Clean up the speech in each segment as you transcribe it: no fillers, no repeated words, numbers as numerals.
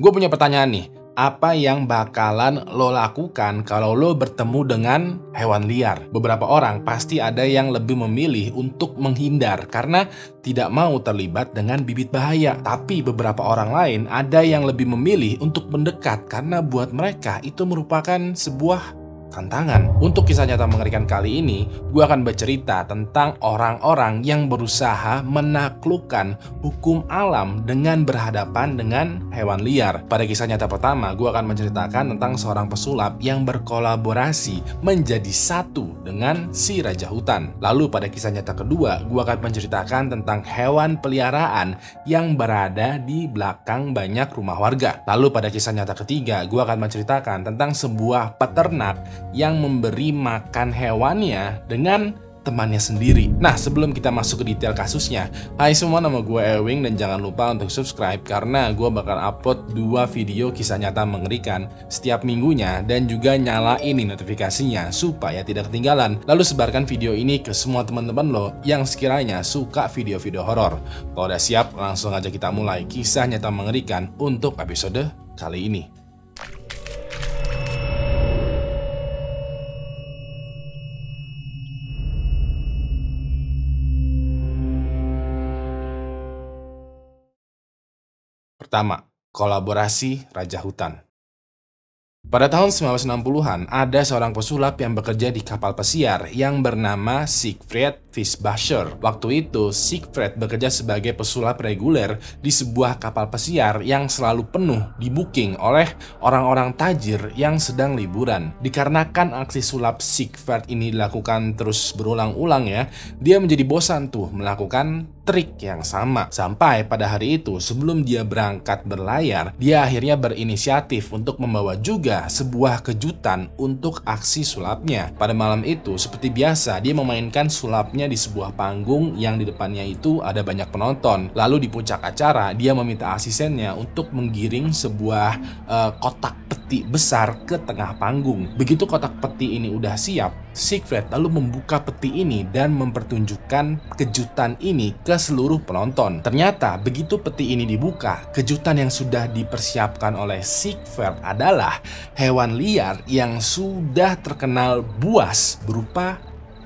Gue punya pertanyaan nih, apa yang bakalan lo lakukan kalau lo bertemu dengan hewan liar? Beberapa orang pasti ada yang lebih memilih untuk menghindar karena tidak mau terlibat dengan bibit bahaya. Tapi beberapa orang lain ada yang lebih memilih untuk mendekat karena buat mereka itu merupakan sebuah tantangan. Untuk kisah nyata mengerikan kali ini, gue akan bercerita tentang orang-orang yang berusaha menaklukkan hukum alam dengan berhadapan dengan hewan liar. Pada kisah nyata pertama, gue akan menceritakan tentang seorang pesulap yang berkolaborasi menjadi satu dengan si raja hutan. Lalu pada kisah nyata kedua, gue akan menceritakan tentang hewan peliharaan yang berada di belakang banyak rumah warga. Lalu pada kisah nyata ketiga, gue akan menceritakan tentang sebuah peternak yang memberi makan hewannya dengan temannya sendiri. Nah, sebelum kita masuk ke detail kasusnya, hai semua, nama gue Ewing dan jangan lupa untuk subscribe karena gue bakal upload 2 video kisah nyata mengerikan setiap minggunya dan juga nyalain notifikasinya supaya tidak ketinggalan. Lalu sebarkan video ini ke semua teman-teman lo yang sekiranya suka video-video horor. Kalau udah siap, langsung aja kita mulai kisah nyata mengerikan untuk episode kali ini. Pertama, kolaborasi Raja Hutan. Pada tahun 1960-an, ada seorang pesulap yang bekerja di kapal pesiar yang bernama Siegfried Fischbacher. Waktu itu, Siegfried bekerja sebagai pesulap reguler di sebuah kapal pesiar yang selalu penuh di-booking oleh orang-orang tajir yang sedang liburan. Dikarenakan aksi sulap Siegfried ini dilakukan terus berulang-ulang ya, dia menjadi bosan tuh melakukan trik yang sama. Sampai pada hari itu, sebelum dia berangkat berlayar, dia akhirnya berinisiatif untuk membawa juga sebuah kejutan untuk aksi sulapnya. Pada malam itu, seperti biasa, dia memainkan sulapnya di sebuah panggung yang di depannya itu ada banyak penonton. Lalu di puncak acara, dia meminta asistennya untuk menggiring sebuah kotak peti besar ke tengah panggung. Begitu kotak peti ini udah siap, Siegfried lalu membuka peti ini dan mempertunjukkan kejutan ini ke seluruh penonton. Ternyata begitu peti ini dibuka, kejutan yang sudah dipersiapkan oleh Siegfried adalah hewan liar yang sudah terkenal buas berupa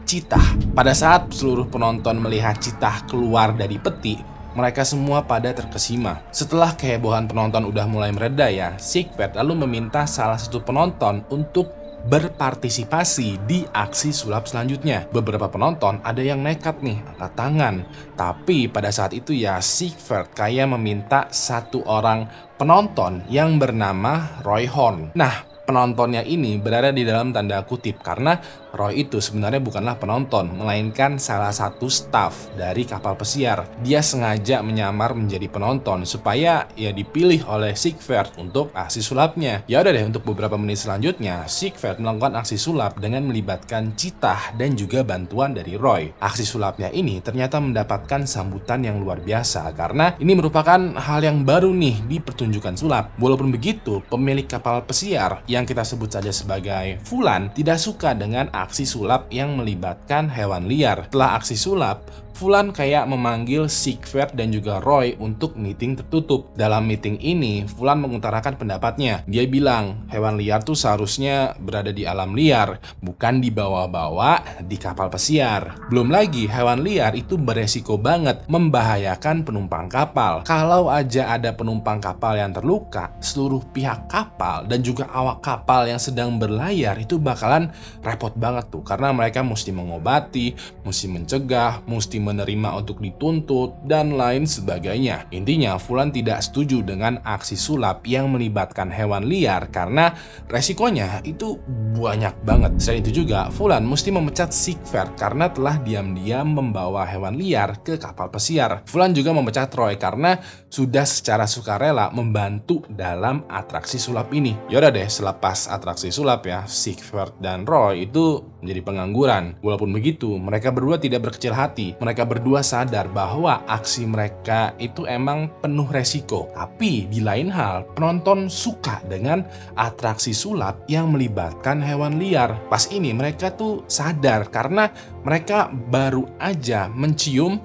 citah. Pada saat seluruh penonton melihat citah keluar dari peti, mereka semua pada terkesima. Setelah kehebohan penonton udah mulai mereda ya, Siegfried lalu meminta salah satu penonton untuk berpartisipasi di aksi sulap selanjutnya. Beberapa penonton ada yang nekat nih, angkat tangan. Tapi pada saat itu ya, Siegfried kayak meminta satu orang penonton yang bernama Roy Horn. Nah, penontonnya ini berada di dalam tanda kutip karena Roy itu sebenarnya bukanlah penonton, melainkan salah satu staf dari kapal pesiar. Dia sengaja menyamar menjadi penonton supaya ya dipilih oleh Siegfried untuk aksi sulapnya. Ya udah deh, untuk beberapa menit selanjutnya, Siegfried melakukan aksi sulap dengan melibatkan citah dan juga bantuan dari Roy. Aksi sulapnya ini ternyata mendapatkan sambutan yang luar biasa karena ini merupakan hal yang baru nih di pertunjukan sulap. Walaupun begitu, pemilik kapal pesiar yang kita sebut saja sebagai Fulan tidak suka dengan aksi sulap yang melibatkan hewan liar. Setelah aksi sulap, Fulan kayak memanggil Siegfried dan juga Roy untuk meeting tertutup. Dalam meeting ini, Fulan mengutarakan pendapatnya. Dia bilang, hewan liar tuh seharusnya berada di alam liar, bukan dibawa-bawa di kapal pesiar. Belum lagi, hewan liar itu beresiko banget, membahayakan penumpang kapal. Kalau aja ada penumpang kapal yang terluka, seluruh pihak kapal dan juga awak kapal yang sedang berlayar itu bakalan repot banget tuh, karena mereka mesti mengobati, mesti mencegah, mesti menerima untuk dituntut, dan lain sebagainya. Intinya, Fulan tidak setuju dengan aksi sulap yang melibatkan hewan liar karena resikonya itu banyak banget. Selain itu juga, Fulan mesti memecat Siegfried karena telah diam-diam membawa hewan liar ke kapal pesiar. Fulan juga memecat Roy karena sudah secara sukarela membantu dalam atraksi sulap ini. Yaudah deh, selepas atraksi sulap ya, Siegfried dan Roy itu menjadi pengangguran. Walaupun begitu, mereka berdua tidak berkecil hati. Mereka berdua sadar bahwa aksi mereka itu emang penuh resiko. Tapi di lain hal, penonton suka dengan atraksi sulap yang melibatkan hewan liar. Pas ini mereka tuh sadar karena mereka baru aja mencium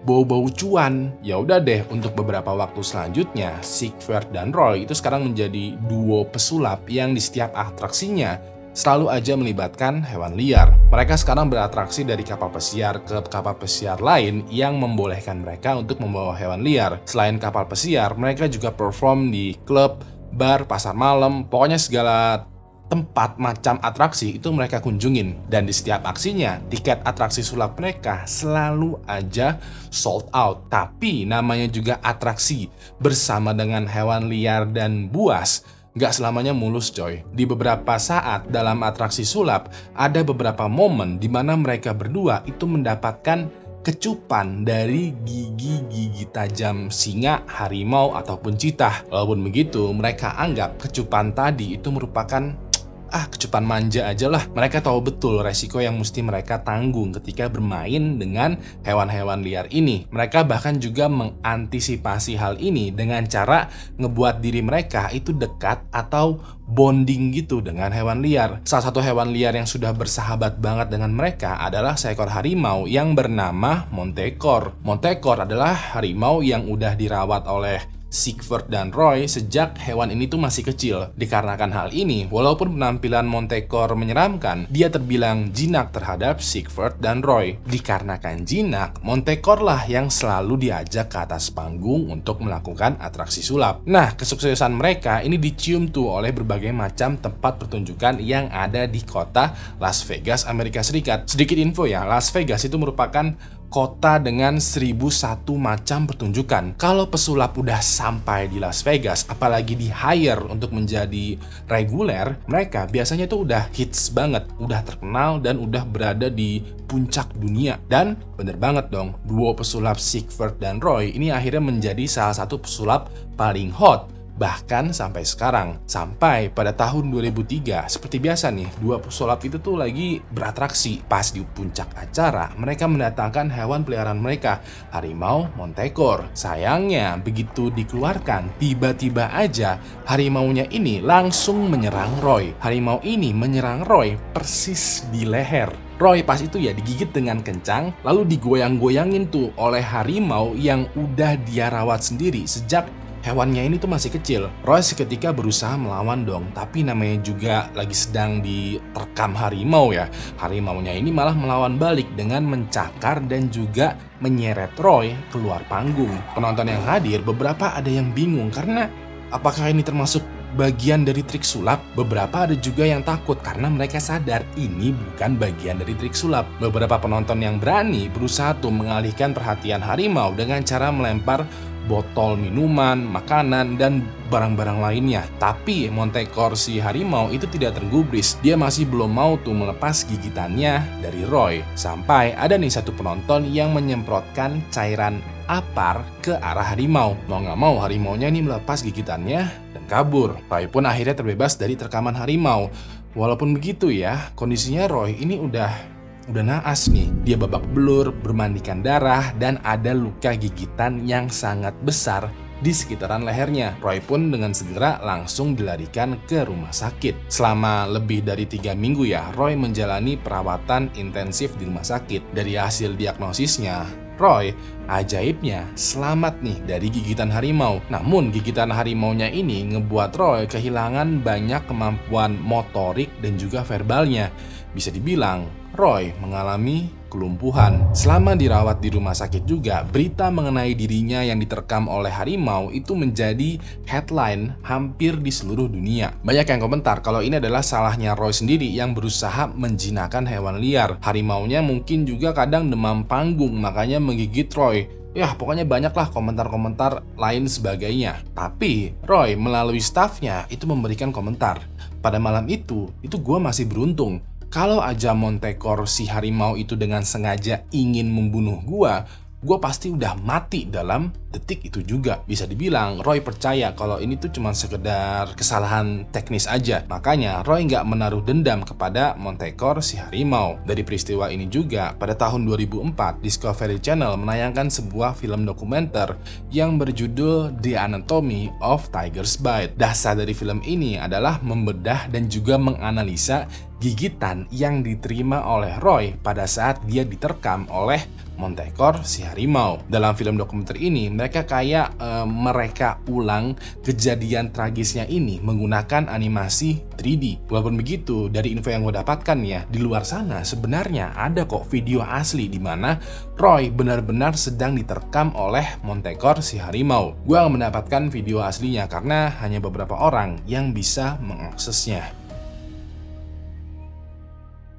bau-bau cuan. Ya udah deh, untuk beberapa waktu selanjutnya, Siegfried dan Roy itu sekarang menjadi duo pesulap yang di setiap atraksinya selalu aja melibatkan hewan liar. Mereka sekarang beratraksi dari kapal pesiar ke kapal pesiar lain yang membolehkan mereka untuk membawa hewan liar. Selain kapal pesiar, mereka juga perform di klub, bar, pasar malam, pokoknya segala tempat macam atraksi itu mereka kunjungin. Dan di setiap aksinya, tiket atraksi sulap mereka selalu aja sold out. Tapi namanya juga atraksi bersama dengan hewan liar dan buas, nggak selamanya mulus coy. Di beberapa saat dalam atraksi sulap, ada beberapa momen di mana mereka berdua itu mendapatkan kecupan dari gigi-gigi tajam singa, harimau, ataupun citah. Walaupun begitu, mereka anggap kecupan tadi itu merupakan kecupan manja aja lah. Mereka tahu betul resiko yang mesti mereka tanggung ketika bermain dengan hewan-hewan liar ini. Mereka bahkan juga mengantisipasi hal ini dengan cara ngebuat diri mereka itu dekat atau bonding gitu dengan hewan liar. Salah satu hewan liar yang sudah bersahabat banget dengan mereka adalah seekor harimau yang bernama Montecore. Montecore adalah harimau yang udah dirawat oleh Siegfried dan Roy sejak hewan ini tuh masih kecil. Dikarenakan hal ini, walaupun penampilan Montecore menyeramkan, dia terbilang jinak terhadap Siegfried dan Roy. Dikarenakan jinak, Montecore lah yang selalu diajak ke atas panggung untuk melakukan atraksi sulap. Nah, kesuksesan mereka ini dicium tuh oleh berbagai macam tempat pertunjukan yang ada di kota Las Vegas, Amerika Serikat. Sedikit info ya, Las Vegas itu merupakan kota dengan 1001 macam pertunjukan. Kalau pesulap udah sampai di Las Vegas, apalagi di hire untuk menjadi reguler, mereka biasanya tuh udah hits banget, udah terkenal dan udah berada di puncak dunia. Dan bener banget dong, duo pesulap Siegfried dan Roy ini akhirnya menjadi salah satu pesulap paling hot bahkan sampai sekarang. Sampai pada tahun 2003, seperti biasa nih, dua pesulap itu tuh lagi beratraksi. Pas di puncak acara, mereka mendatangkan hewan peliharaan mereka, harimau Montecore. Sayangnya, begitu dikeluarkan, tiba-tiba aja harimaunya ini langsung menyerang Roy. Harimau ini menyerang Roy persis di leher. Roy pas itu ya digigit dengan kencang, lalu digoyang-goyangin tuh oleh harimau yang udah dia rawat sendiri sejak hewannya ini tuh masih kecil. Roy seketika berusaha melawan dong, tapi namanya juga lagi sedang diterkam harimau ya. Harimaunya ini malah melawan balik dengan mencakar dan juga menyeret Roy keluar panggung. Penonton yang hadir beberapa ada yang bingung karena apakah ini termasuk bagian dari trik sulap? Beberapa ada juga yang takut karena mereka sadar ini bukan bagian dari trik sulap. Beberapa penonton yang berani berusaha tuh mengalihkan perhatian harimau dengan cara melempar botol minuman, makanan, dan barang-barang lainnya. Tapi Montecore si harimau itu tidak tergubris. Dia masih belum mau tuh melepas gigitannya dari Roy. Sampai ada nih satu penonton yang menyemprotkan cairan apar ke arah harimau. Mau nggak mau harimaunya ini melepas gigitannya dan kabur. Roy pun akhirnya terbebas dari terkaman harimau. Walaupun begitu ya, kondisinya Roy ini udah naas nih. Dia babak belur, bermandikan darah, dan ada luka gigitan yang sangat besar di sekitaran lehernya. Roy pun dengan segera langsung dilarikan ke rumah sakit. Selama lebih dari 3 minggu ya, Roy menjalani perawatan intensif di rumah sakit. Dari hasil diagnosisnya, Roy ajaibnya selamat nih dari gigitan harimau. Namun gigitan harimaunya ini ngebuat Roy kehilangan banyak kemampuan motorik dan juga verbalnya. Bisa dibilang Roy mengalami kelumpuhan. Selama dirawat di rumah sakit juga, berita mengenai dirinya yang diterkam oleh harimau itu menjadi headline hampir di seluruh dunia. Banyak yang komentar kalau ini adalah salahnya Roy sendiri yang berusaha menjinakkan hewan liar. Harimaunya mungkin juga kadang demam panggung, makanya menggigit Roy. Ya, pokoknya banyaklah komentar-komentar lain sebagainya. Tapi Roy melalui stafnya itu memberikan komentar. Pada malam itu gue masih beruntung. Kalau aja Montecore si harimau itu dengan sengaja ingin membunuh gue pasti udah mati dalam detik itu juga. Bisa dibilang Roy percaya kalau ini tuh cuma sekedar kesalahan teknis aja. Makanya Roy nggak menaruh dendam kepada Montecore si harimau. Dari peristiwa ini juga, pada tahun 2004 Discovery Channel menayangkan sebuah film dokumenter yang berjudul The Anatomy of Tiger's Bite. Dasar dari film ini adalah membedah dan juga menganalisa gigitan yang diterima oleh Roy pada saat dia diterkam oleh Manticore si harimau. Dalam film dokumenter ini, mereka kayak mereka ulang kejadian tragisnya ini menggunakan animasi 3D. Walaupun begitu, dari info yang gue dapatkan ya, di luar sana sebenarnya ada kok video asli di mana Roy benar-benar sedang diterkam oleh Manticore si harimau. Gue akan mendapatkan video aslinya karena hanya beberapa orang yang bisa mengaksesnya.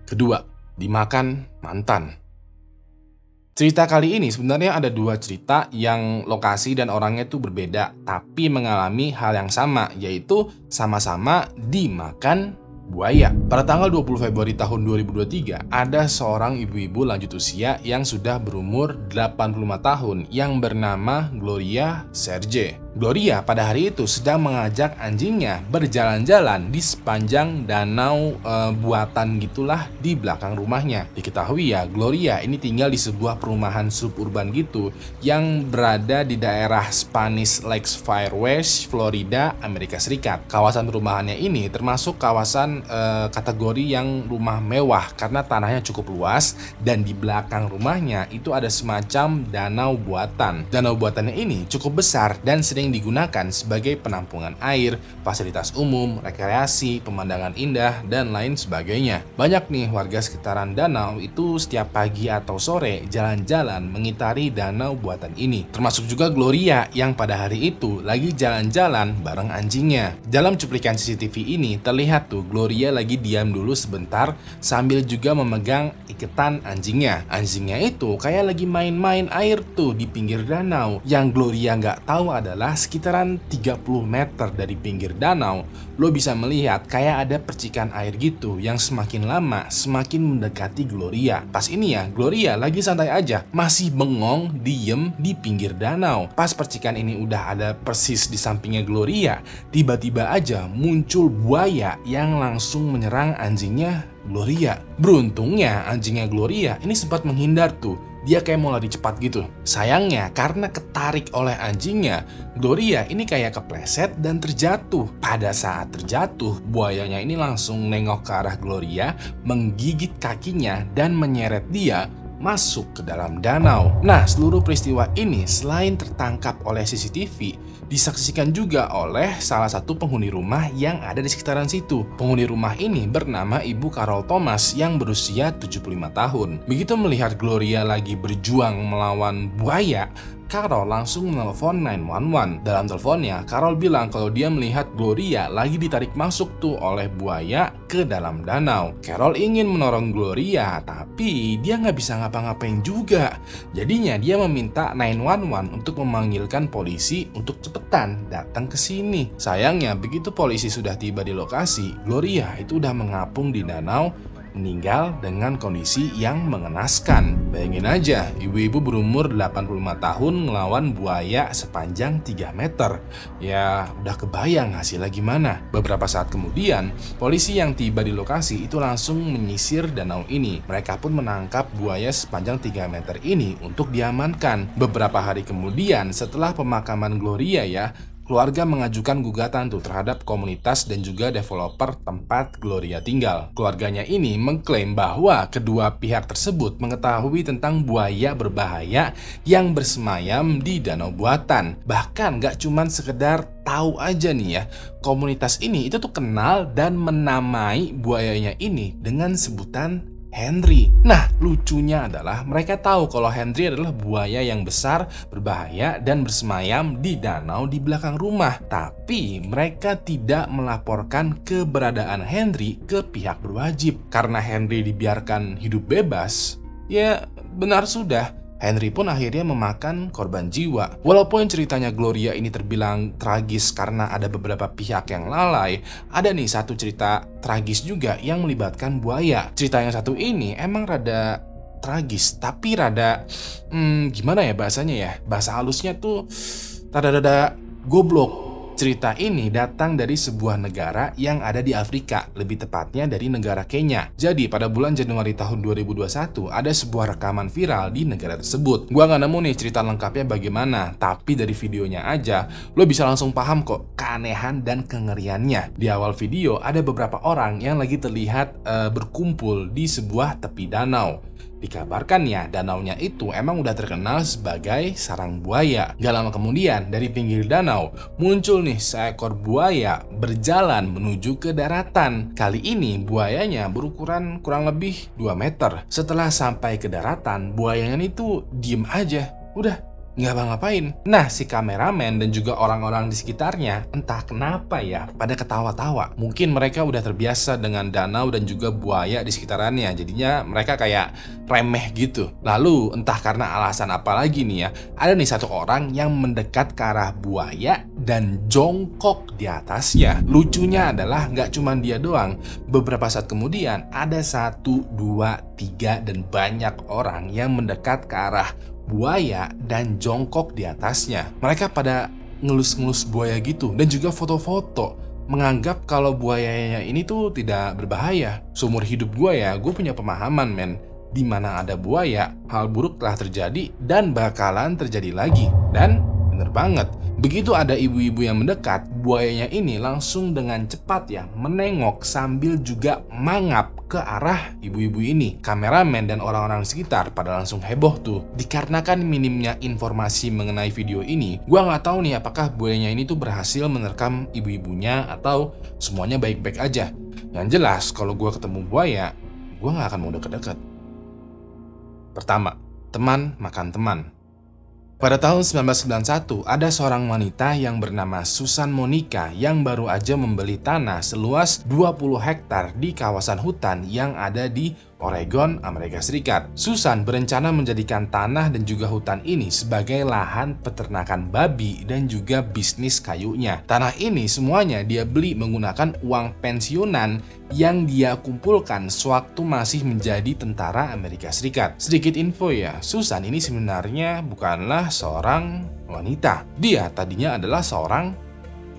Kedua, dimakan mantan. Cerita kali ini sebenarnya ada dua cerita yang lokasi dan orangnya itu berbeda, tapi mengalami hal yang sama, yaitu sama-sama dimakan buaya. Pada tanggal 20 Februari tahun 2023, ada seorang ibu-ibu lanjut usia yang sudah berumur 85 tahun yang bernama Gloria Serge. Gloria pada hari itu sedang mengajak anjingnya berjalan-jalan di sepanjang danau buatan gitulah di belakang rumahnya. Diketahui ya, Gloria ini tinggal di sebuah perumahan suburban gitu yang berada di daerah Spanish Lakes Fairways, Florida, Amerika Serikat. Kawasan perumahannya ini termasuk kawasan kategori yang rumah mewah karena tanahnya cukup luas dan di belakang rumahnya itu ada semacam danau buatan. Danau buatannya ini cukup besar dan sering digunakan sebagai penampungan air, fasilitas umum, rekreasi, pemandangan indah, dan lain sebagainya. Banyak nih warga sekitaran danau itu setiap pagi atau sore jalan-jalan mengitari danau buatan ini. Termasuk juga Gloria yang pada hari itu lagi jalan-jalan bareng anjingnya. Dalam cuplikan CCTV ini terlihat tuh Gloria lagi diam dulu sebentar sambil juga memegang iketan anjingnya. Anjingnya itu kayak lagi main-main air tuh di pinggir danau. Yang Gloria nggak tahu adalah sekitaran 30 meter dari pinggir danau, lo bisa melihat kayak ada percikan air gitu yang semakin lama semakin mendekati Gloria. Pas ini ya, Gloria lagi santai aja, masih bengong, diem di pinggir danau. Pas percikan ini udah ada persis di sampingnya Gloria, tiba-tiba aja muncul buaya yang langsung menyerang anjingnya Gloria. Beruntungnya anjingnya Gloria ini sempat menghindar tuh. Dia kayak mau lari cepat gitu. Sayangnya karena ketarik oleh anjingnya, Gloria ini kayak kepleset dan terjatuh. Pada saat terjatuh, buayanya ini langsung nengok ke arah Gloria, menggigit kakinya dan menyeret dia masuk ke dalam danau. Nah, seluruh peristiwa ini selain tertangkap oleh CCTV, disaksikan juga oleh salah satu penghuni rumah yang ada di sekitaran situ. Penghuni rumah ini bernama Ibu Carol Thomas yang berusia 75 tahun. Begitu melihat Gloria lagi berjuang melawan buaya, Carol langsung menelpon 911. Dalam teleponnya, Carol bilang kalau dia melihat Gloria lagi ditarik masuk tuh oleh buaya ke dalam danau. Carol ingin menolong Gloria, tapi dia nggak bisa ngapa-ngapain juga. Jadinya dia meminta 911 untuk memanggilkan polisi untuk cepetan datang ke sini. Sayangnya, begitu polisi sudah tiba di lokasi, Gloria itu udah mengapung di danau, meninggal dengan kondisi yang mengenaskan. Bayangin aja, ibu-ibu berumur 85 tahun ngelawan buaya sepanjang 3 meter. Ya, udah kebayang hasilnya gimana. Beberapa saat kemudian, polisi yang tiba di lokasi itu langsung menyisir danau ini. Mereka pun menangkap buaya sepanjang 3 meter ini untuk diamankan. Beberapa hari kemudian, setelah pemakaman Gloria ya, keluarga mengajukan gugatan tuh terhadap komunitas dan juga developer tempat Gloria tinggal. Keluarganya ini mengklaim bahwa kedua pihak tersebut mengetahui tentang buaya berbahaya yang bersemayam di danau buatan. Bahkan gak cuman sekedar tahu aja nih ya, komunitas ini itu tuh kenal dan menamai buayanya ini dengan sebutan Henry. Nah, lucunya adalah mereka tahu kalau Henry adalah buaya yang besar, berbahaya, dan bersemayam di danau di belakang rumah. Tapi mereka tidak melaporkan keberadaan Henry ke pihak berwajib. Karena Henry dibiarkan hidup bebas, ya benar sudah, Henry pun akhirnya memakan korban jiwa. Walaupun ceritanya Gloria ini terbilang tragis karena ada beberapa pihak yang lalai, ada nih satu cerita tragis juga yang melibatkan buaya. Cerita yang satu ini emang rada tragis, tapi rada gimana ya bahasanya ya? Bahasa halusnya tuh rada goblok. Cerita ini datang dari sebuah negara yang ada di Afrika, lebih tepatnya dari negara Kenya. Jadi pada bulan Januari tahun 2021 ada sebuah rekaman viral di negara tersebut. Gua nggak nemu nih cerita lengkapnya bagaimana, tapi dari videonya aja lo bisa langsung paham kok keanehan dan kengeriannya. Di awal video ada beberapa orang yang lagi terlihat berkumpul di sebuah tepi danau. Dikabarkan ya, danaunya itu emang udah terkenal sebagai sarang buaya. Gak lama kemudian, dari pinggir danau, muncul nih seekor buaya berjalan menuju ke daratan. Kali ini, buayanya berukuran kurang lebih 2 meter. Setelah sampai ke daratan, buayanya itu diem aja. Udah, nggak ngapain. Nah, si kameramen dan juga orang-orang di sekitarnya entah kenapa ya pada ketawa-tawa. Mungkin mereka udah terbiasa dengan danau dan juga buaya di sekitarannya, jadinya mereka kayak remeh gitu. Lalu entah karena alasan apa lagi nih ya, ada nih satu orang yang mendekat ke arah buaya dan jongkok di atasnya. Lucunya adalah nggak cuma dia doang. Beberapa saat kemudian ada 1, 2, 3 dan banyak orang yang mendekat ke arah buaya dan jongkok di atasnya. Mereka pada ngelus-ngelus buaya gitu dan juga foto-foto, menganggap kalau buayanya ini tuh tidak berbahaya. Seumur hidup gue ya, gue punya pemahaman men, di mana ada buaya, hal buruk telah terjadi dan bakalan terjadi lagi. Dan bener banget, begitu ada ibu-ibu yang mendekat, buayanya ini langsung dengan cepat ya menengok sambil juga mangap ke arah ibu-ibu ini. Kameramen dan orang-orang sekitar pada langsung heboh tuh. Dikarenakan minimnya informasi mengenai video ini, gua nggak tahu nih apakah buayanya ini tuh berhasil menerkam ibu-ibunya atau semuanya baik-baik aja. Yang jelas kalau gua ketemu buaya, gua nggak akan mau deket-deket. Pertama, teman makan teman. Pada tahun 1991, ada seorang wanita yang bernama Susan Monica yang baru aja membeli tanah seluas 20 hektar di kawasan hutan yang ada di Oregon, Amerika Serikat. Susan berencana menjadikan tanah dan juga hutan ini sebagai lahan peternakan babi dan juga bisnis kayunya. Tanah ini semuanya dia beli menggunakan uang pensiunan yang dia kumpulkan sewaktu masih menjadi tentara Amerika Serikat. Sedikit info ya, Susan ini sebenarnya bukanlah seorang wanita. Dia tadinya adalah seorang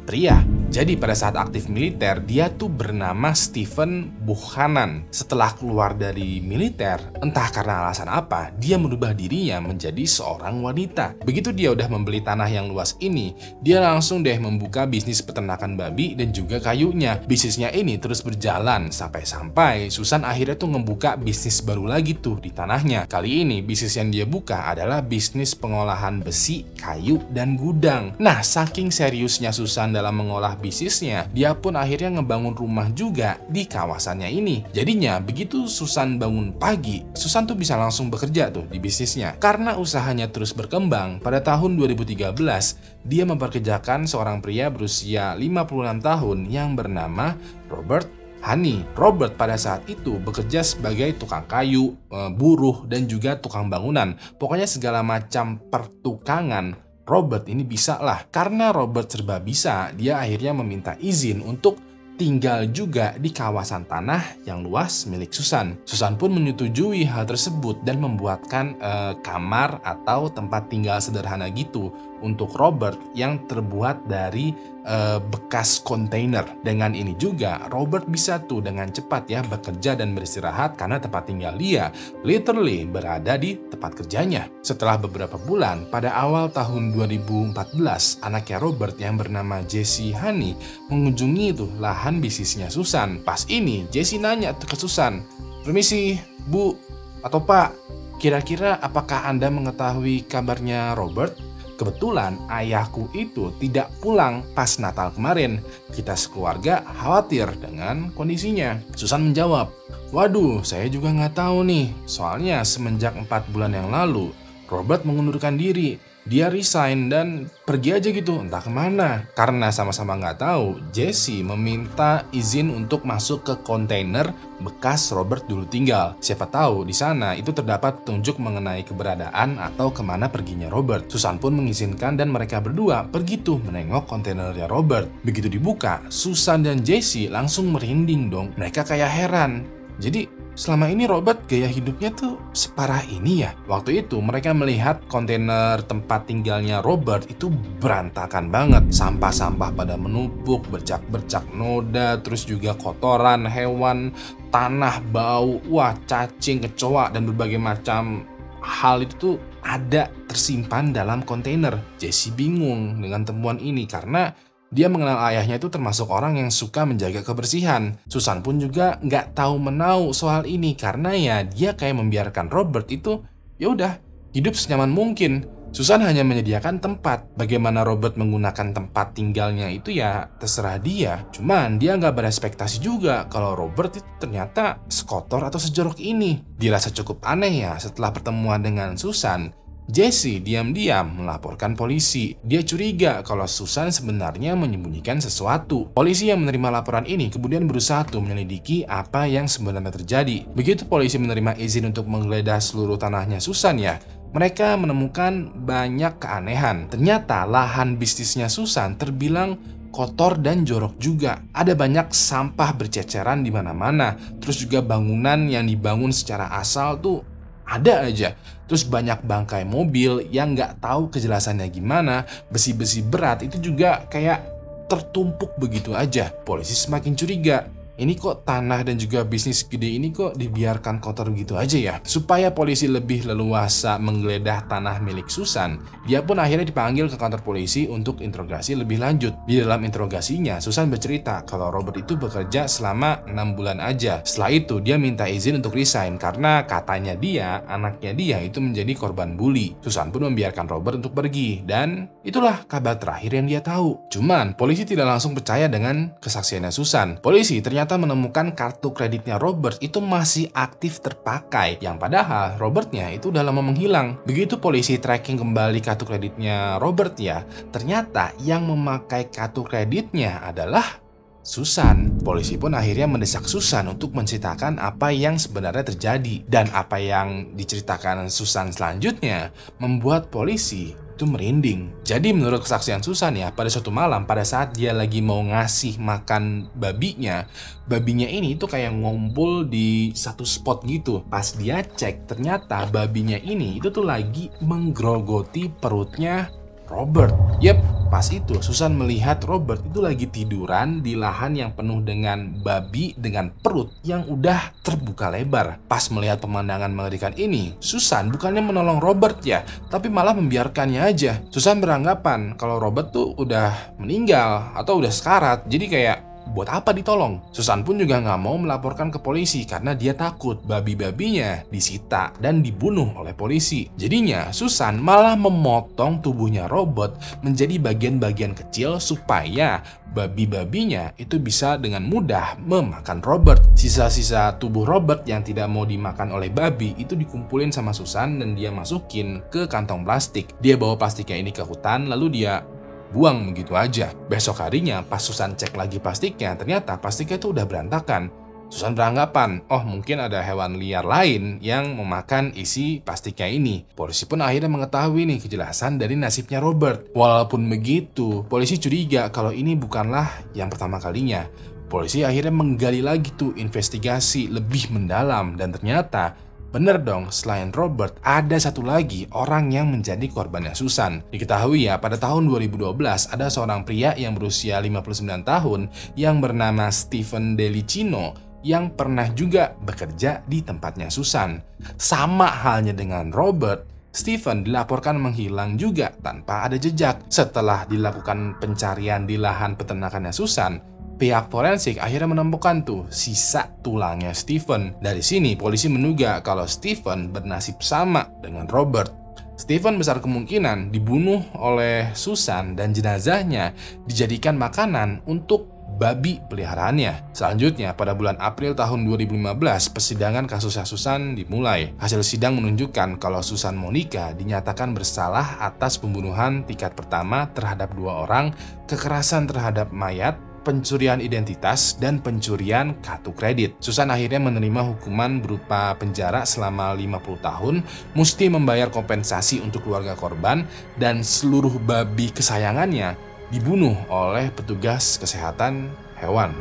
pria. Jadi pada saat aktif militer, dia tuh bernama Stephen Buchanan. Setelah keluar dari militer, entah karena alasan apa, dia merubah dirinya menjadi seorang wanita. Begitu dia udah membeli tanah yang luas ini, dia langsung deh membuka bisnis peternakan babi dan juga kayunya. Bisnisnya ini terus berjalan sampai-sampai Susan akhirnya tuh ngebuka bisnis baru lagi tuh di tanahnya. Kali ini bisnis yang dia buka adalah bisnis pengolahan besi, kayu, dan gudang. Nah, saking seriusnya Susan dalam mengolah bisnisnya, dia pun akhirnya ngebangun rumah juga di kawasannya ini. Jadinya begitu Susan bangun pagi, Susan tuh bisa langsung bekerja tuh di bisnisnya. Karena usahanya terus berkembang, pada tahun 2013 dia memperkerjakan seorang pria berusia 56 tahun yang bernama Robert Honey. Robert pada saat itu bekerja sebagai tukang kayu, buruh, dan juga tukang bangunan. Pokoknya segala macam pertukangan Robert ini bisa lah. Karena Robert serba bisa, dia akhirnya meminta izin untuk tinggal juga di kawasan tanah yang luas milik Susan. Susan pun menyetujui hal tersebut dan membuatkan kamar atau tempat tinggal sederhana gitu untuk Robert yang terbuat dari bekas kontainer. Dengan ini juga Robert bisa tuh dengan cepat ya bekerja dan beristirahat karena tempat tinggal dia literally berada di tempat kerjanya. Setelah beberapa bulan, pada awal tahun 2014, anaknya Robert yang bernama Jesse Honey mengunjungi tuh lahan bisnisnya Susan. Pas ini Jesse nanya tuh ke Susan, "Permisi, Bu atau Pak, kira-kira apakah Anda mengetahui kabarnya Robert? Kebetulan ayahku itu tidak pulang pas Natal kemarin. Kita sekeluarga khawatir dengan kondisinya." Susan menjawab, "Waduh, saya juga nggak tahu nih. Soalnya semenjak 4 bulan yang lalu, Robert mengundurkan diri. Dia resign dan pergi aja gitu, entah kemana." Karena sama-sama nggak tahu, Jesse meminta izin untuk masuk ke kontainer bekas Robert dulu tinggal. Siapa tahu di sana itu terdapat petunjuk mengenai keberadaan atau kemana perginya Robert. Susan pun mengizinkan dan mereka berdua pergi tuh menengok kontainernya Robert. Begitu dibuka, Susan dan Jesse langsung merinding dong. Mereka kayak heran. Jadi selama ini Robert gaya hidupnya tuh separah ini ya? Waktu itu mereka melihat kontainer tempat tinggalnya Robert itu berantakan banget. Sampah-sampah pada menumpuk, bercak-bercak noda, terus juga kotoran hewan, tanah, bau, wah cacing, kecoa, dan berbagai macam hal itu tuh ada tersimpan dalam kontainer. Jesse bingung dengan temuan ini karena Dia mengenal ayahnya itu termasuk orang yang suka menjaga kebersihan. Susan pun juga nggak tahu menau soal ini karena ya dia kayak membiarkan Robert itu ya udah hidup senyaman mungkin. Susan hanya menyediakan tempat. Bagaimana Robert menggunakan tempat tinggalnya itu ya terserah dia. Cuman dia nggak berespektasi juga kalau Robert itu ternyata sekotor atau sejorok ini. Dirasa cukup aneh ya setelah pertemuan dengan Susan. Jesse diam-diam melaporkan polisi. Dia curiga kalau Susan sebenarnya menyembunyikan sesuatu. Polisi yang menerima laporan ini kemudian berusaha menyelidiki apa yang sebenarnya terjadi. Begitu polisi menerima izin untuk menggeledah seluruh tanahnya Susan ya, mereka menemukan banyak keanehan. Ternyata lahan bisnisnya Susan terbilang kotor dan jorok juga. Ada banyak sampah berceceran di mana-mana. Terus juga bangunan yang dibangun secara asal tuh ada aja. Terus banyak bangkai mobil yang nggak tahu kejelasannya gimana. Besi-besi berat itu juga kayak tertumpuk begitu aja. Polisi semakin curiga. Ini kok tanah dan juga bisnis gede ini kok dibiarkan kotor gitu aja ya? Supaya polisi lebih leluasa menggeledah tanah milik Susan, dia pun akhirnya dipanggil ke kantor polisi untuk interogasi lebih lanjut. Di dalam interogasinya, Susan bercerita kalau Robert itu bekerja selama 6 bulan aja. Setelah itu, dia minta izin untuk resign karena katanya anaknya dia itu menjadi korban bully. Susan pun membiarkan Robert untuk pergi, dan itulah kabar terakhir yang dia tahu. Cuman, polisi tidak langsung percaya dengan kesaksiannya Susan. Polisi ternyata menemukan kartu kreditnya Robert itu masih aktif terpakai, yang padahal Robertnya itu udah lama menghilang. Begitu polisi tracking kembali kartu kreditnya Robert ya, ternyata yang memakai kartu kreditnya adalah Susan. Polisi pun akhirnya mendesak Susan untuk menceritakan apa yang sebenarnya terjadi, dan apa yang diceritakan Susan selanjutnya membuat polisi itu merinding. Jadi menurut kesaksian Susan ya, pada suatu malam pada saat dia lagi mau ngasih makan babinya ini tuh kayak ngumpul di satu spot gitu. Pas dia cek, ternyata babinya ini itu tuh lagi menggerogoti perutnya Robert. Pas itu Susan melihat Robert itu lagi tiduran di lahan yang penuh dengan babi dengan perut yang udah terbuka lebar. Pas melihat pemandangan mengerikan ini, Susan bukannya menolong Robert ya, tapi malah membiarkannya aja. Susan beranggapan kalau Robert tuh udah meninggal atau udah sekarat, jadi kayak buat apa ditolong? Susan pun juga nggak mau melaporkan ke polisi karena dia takut babi-babinya disita dan dibunuh oleh polisi. Jadinya Susan malah memotong tubuhnya Robert menjadi bagian-bagian kecil supaya babi-babinya itu bisa dengan mudah memakan Robert. Sisa-sisa tubuh Robert yang tidak mau dimakan oleh babi itu dikumpulin sama Susan dan dia masukin ke kantong plastik. Dia bawa plastiknya ini ke hutan lalu dia buang begitu aja. Besok harinya pas Susan cek lagi plastiknya, ternyata plastiknya itu udah berantakan. Susan beranggapan, oh mungkin ada hewan liar lain yang memakan isi plastiknya ini. Polisi pun akhirnya mengetahui nih kejelasan dari nasibnya Robert. Walaupun begitu, polisi curiga kalau ini bukanlah yang pertama kalinya. Polisi akhirnya menggali lagi tuh investigasi lebih mendalam, dan ternyata bener dong, selain Robert, ada satu lagi orang yang menjadi korbannya Susan. Diketahui ya, pada tahun 2012 ada seorang pria yang berusia 59 tahun yang bernama Stephen Delicino yang pernah juga bekerja di tempatnya Susan. Sama halnya dengan Robert, Stephen dilaporkan menghilang juga tanpa ada jejak. Setelah dilakukan pencarian di lahan peternakannya Susan, pihak forensik akhirnya menemukan tuh sisa tulangnya Stephen. Dari sini polisi menduga kalau Stephen bernasib sama dengan Robert. Stephen besar kemungkinan dibunuh oleh Susan dan jenazahnya dijadikan makanan untuk babi peliharaannya. Selanjutnya, pada bulan April tahun 2015, persidangan kasusnya Susan dimulai. Hasil sidang menunjukkan kalau Susan Monica dinyatakan bersalah atas pembunuhan tingkat pertama terhadap 2 orang, kekerasan terhadap mayat, pencurian identitas, dan pencurian kartu kredit. Susan akhirnya menerima hukuman berupa penjara selama 50 tahun, mesti membayar kompensasi untuk keluarga korban, dan seluruh babi kesayangannya dibunuh oleh petugas kesehatan hewan.